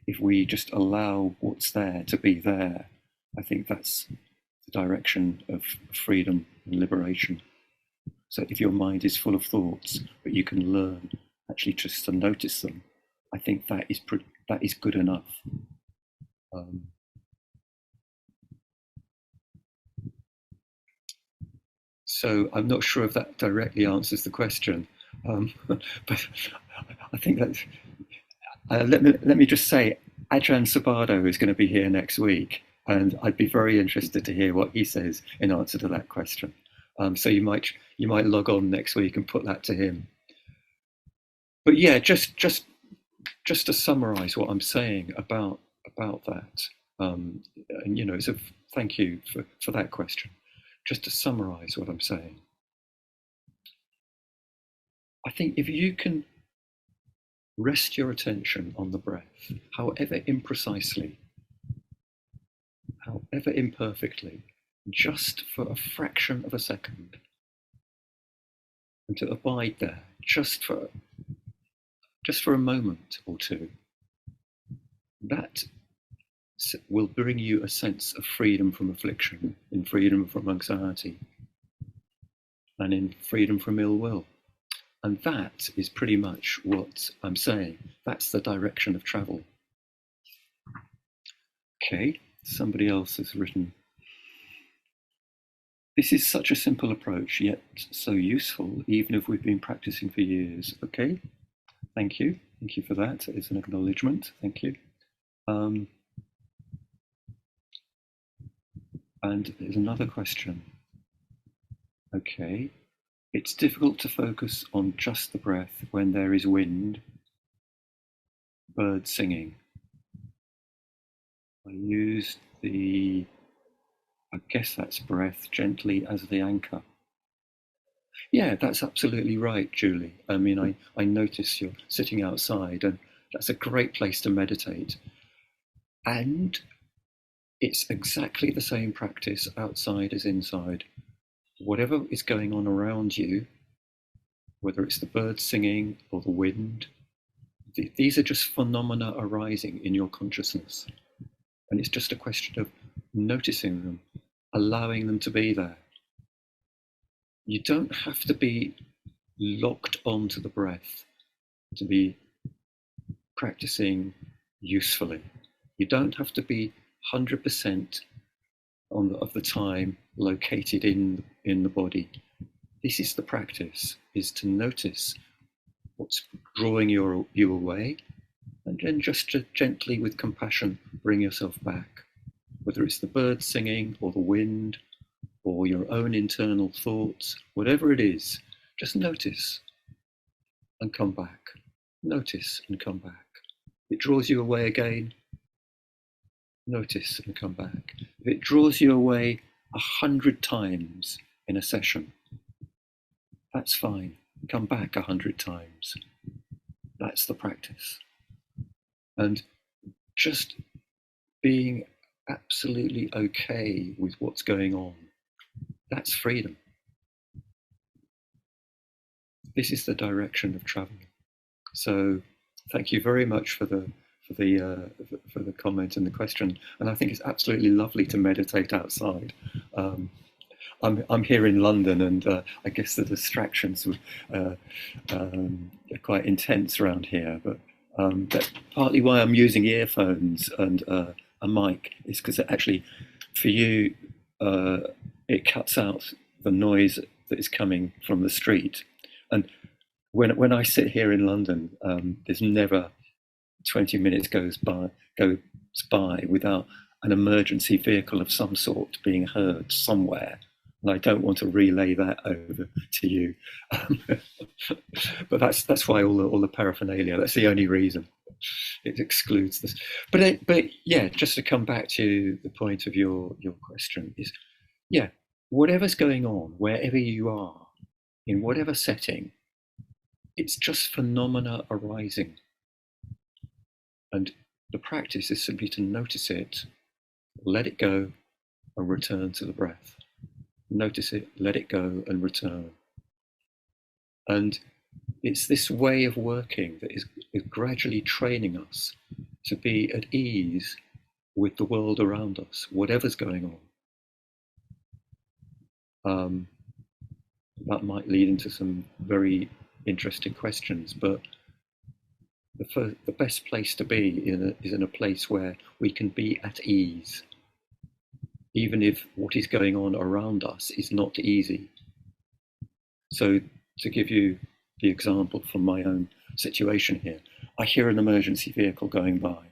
if we just allow what's there to be there, I think that's the direction of freedom and liberation. So if your mind is full of thoughts, but you can learn actually just to notice them, I think that is good enough. So I'm not sure if that directly answers the question, but I think that let me just say, Ajahn Subhaddo is going to be here next week, and I'd be very interested to hear what he says in answer to that question. So you might log on next week and put that to him. But yeah, just to summarise what I'm saying about that, and so thank you for that question. Just to summarise what I'm saying, I think if you can rest your attention on the breath, however imprecisely, however imperfectly, just for a fraction of a second, and to abide there just for a moment or two, that will bring you a sense of freedom from affliction, in freedom from anxiety, and in freedom from ill will. And that is pretty much what I'm saying. That's the direction of travel. Okay, somebody else has written, this is such a simple approach, yet so useful, even if we've been practicing for years. Okay, thank you. Thank you for that. It's an acknowledgement. Thank you. And there's another question. Okay, it's difficult to focus on just the breath when there is wind, birds singing. I use I guess that's breath, gently as the anchor. Yeah, that's absolutely right, Julie. I mean, I notice you're sitting outside, and that's a great place to meditate. And it's exactly the same practice outside as inside. Whatever is going on around you, whether it's the birds singing or the wind, these are just phenomena arising in your consciousness. And it's just a question of noticing them, allowing them to be there. You don't have to be locked onto the breath to be practicing usefully. You don't have to be 100% of the time located in the body. This is the practice, is to notice what's drawing you away, and then just to gently, with compassion, bring yourself back. Whether it's the birds singing or the wind or your own internal thoughts, whatever it is, just notice and come back. Notice and come back. It draws you away again, notice and come back. If it draws you away 100 times in a session, that's fine. Come back 100 times. That's the practice. And just being absolutely okay with what's going on, that's freedom. This is the direction of travel. So thank you very much for the comment and the question. And I think it's absolutely lovely to meditate outside. I'm here in London, and I guess the distractions are quite intense around here. But that's partly why I'm using earphones and a mic, is because actually, for you, it cuts out the noise that is coming from the street. And when I sit here in London, there's never 20 minutes goes by without an emergency vehicle of some sort being heard somewhere. And I don't want to relay that over to you. But that's why all the paraphernalia, that's the only reason. It excludes this. But yeah, just to come back to the point of your question is, yeah, whatever's going on, wherever you are, in whatever setting, it's just phenomena arising. And the practice is simply to notice it let it go, and return to the breath. Notice it, let it go, and return. And it's this way of working that is gradually training us to be at ease with the world around us, whatever's going on. That might lead into some very interesting questions, but the best place to be is in a place where we can be at ease, even if what is going on around us is not easy. So to give you the example from my own situation here, I hear an emergency vehicle going by,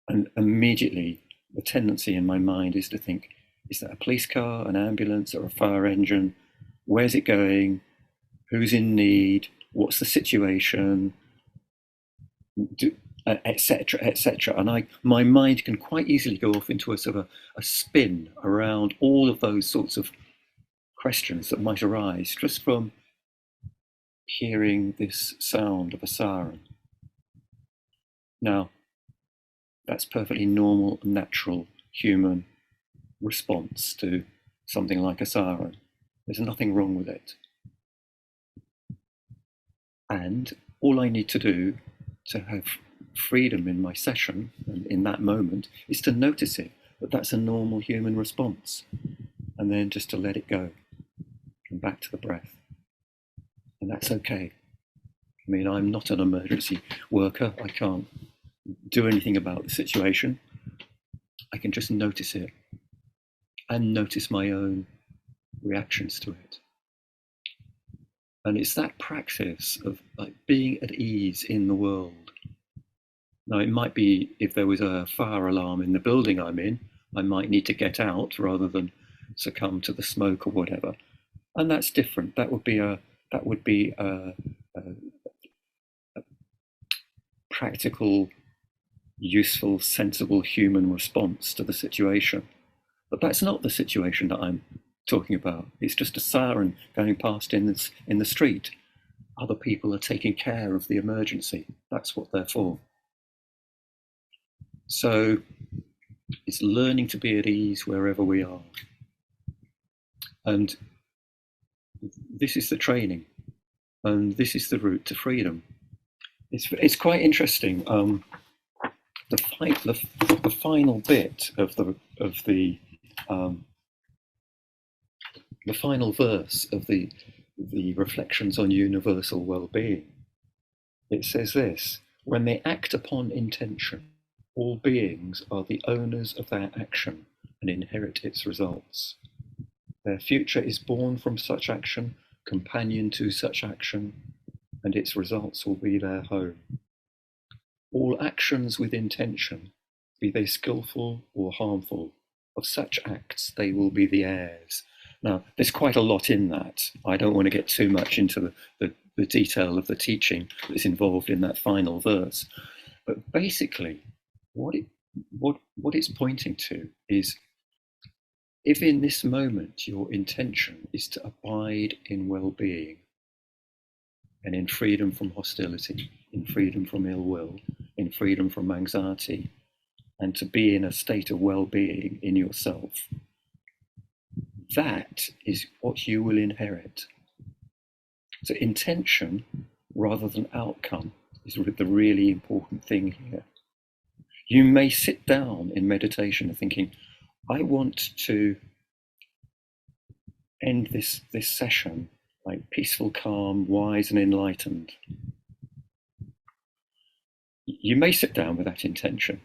and immediately the tendency in my mind is to think, is that a police car, an ambulance, or a fire engine? Where's it going? Who's in need? What's the situation? Etc., etc. And my mind can quite easily go off into a sort of a spin around all of those sorts of questions that might arise just from hearing this sound of a siren. Now, that's perfectly normal, natural human response to something like a siren. There's nothing wrong with it. And all I need to do to have freedom in my session and in that moment is to notice it, that that's a normal human response, and then just to let it go and back to the breath. And that's okay. I mean, I'm not an emergency worker. I can't do anything about the situation. I can just notice it and notice my own reactions to it. And it's that practice of like being at ease in the world. Now, it might be if there was a fire alarm in the building I'm in, I might need to get out rather than succumb to the smoke or whatever. And that's different. That would be a practical, useful, sensible human response to the situation. But that's not the situation that I'm talking about. It's just a siren going past in the street. Other people are taking care of the emergency. That's what they're for. So it's learning to be at ease wherever we are. And this is the training. And this is the route to freedom. It's quite interesting. The final bit of the final verse of the reflections on universal well-being. It says this: when they act upon intention, all beings are the owners of their action and inherit its results. Their future is born from such action, companion to such action, and its results will be their home. All actions with intention, be they skillful or harmful, of such acts they will be the heirs. Now, there's quite a lot in that. I don't want to get too much into the detail of the teaching that's involved in that final verse. But basically, what it's pointing to is, if in this moment your intention is to abide in well-being and in freedom from hostility, in freedom from ill will, in freedom from anxiety, and to be in a state of well-being in yourself, that is what you will inherit. So intention rather than outcome is the really important thing here. You may sit down in meditation thinking, I want to end this session like peaceful, calm, wise, and enlightened. You may sit down with that intention.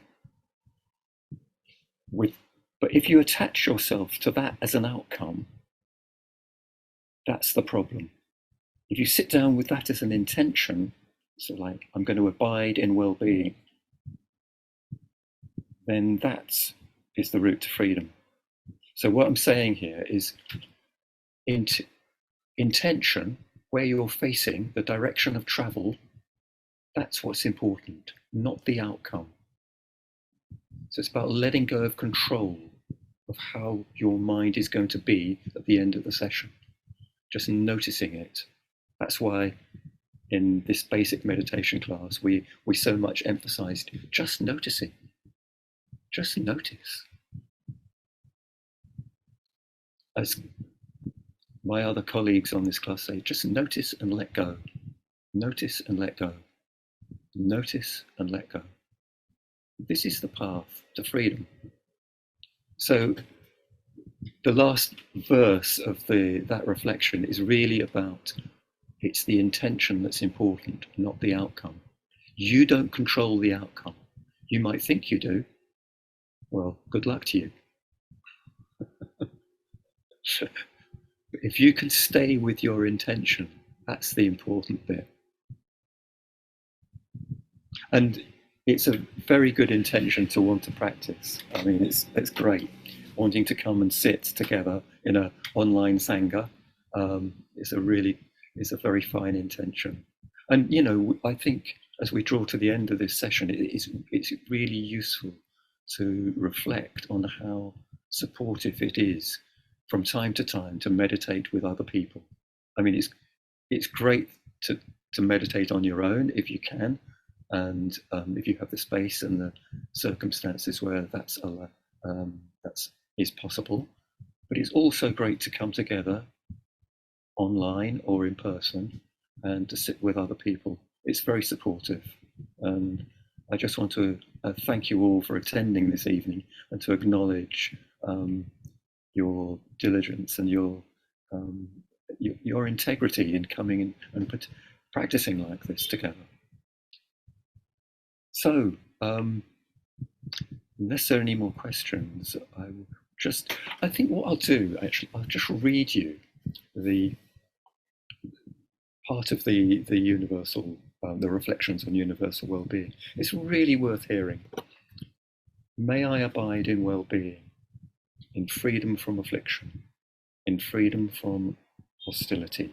But if you attach yourself to that as an outcome, that's the problem. If you sit down with that as an intention, so like, I'm going to abide in well-being, then that is the route to freedom. So what I'm saying here is intention, where you're facing, the direction of travel, that's what's important, not the outcome. So it's about letting go of control of how your mind is going to be at the end of the session. Just noticing it. That's why in this basic meditation class, we so much emphasized just noticing. Just notice. As my other colleagues on this class say, just notice and let go. Notice and let go. Notice and let go. This is the path to freedom. So the last verse of that reflection is really about, it's the intention that's important, not the outcome. You don't control the outcome. You might think you do. Well, good luck to you. If you can stay with your intention, that's the important bit. And it's a very good intention to want to practice. I mean, it's great. Wanting to come and sit together in an online Sangha is a very fine intention. And, you know, I think as we draw to the end of this session, it's really useful to reflect on how supportive it is from time to time to meditate with other people. I mean, it's great to meditate on your own if you can, and if you have the space and the circumstances where that is possible. But it's also great to come together online or in person and to sit with other people. It's very supportive. And I just want to thank you all for attending this evening and to acknowledge your diligence and your integrity in coming in and practicing like this together. So, unless there are any more questions, I think what I'll do, actually, I'll just read you the part of the universal, the reflections on universal well-being. It's really worth hearing. May I abide in well-being, in freedom from affliction, in freedom from hostility,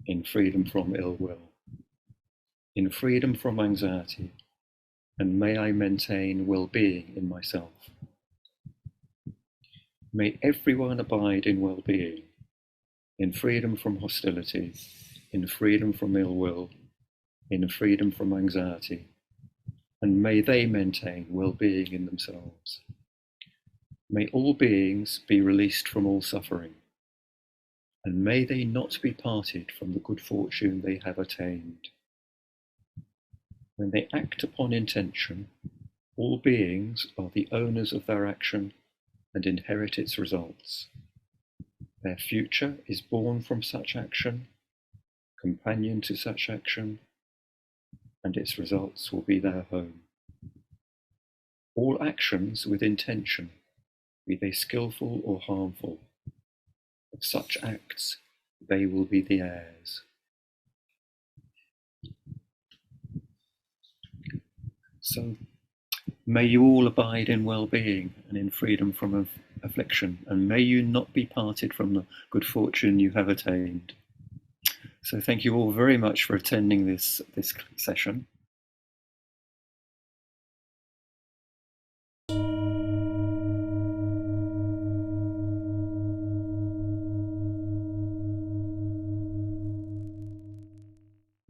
in freedom from ill will, in freedom from anxiety, and may I maintain well-being in myself. May everyone abide in well-being, in freedom from hostility, in freedom from ill will, in freedom from anxiety, and may they maintain well-being in themselves. May all beings be released from all suffering, and may they not be parted from the good fortune they have attained. When they act upon intention, all beings are the owners of their action and inherit its results. Their future is born from such action, companion to such action, and its results will be their home. All actions with intention, be they skillful or harmful, of such acts they will be the heirs. So may you all abide in well-being and in freedom from affliction, and may you not be parted from the good fortune you have attained. So thank you all very much for attending this session.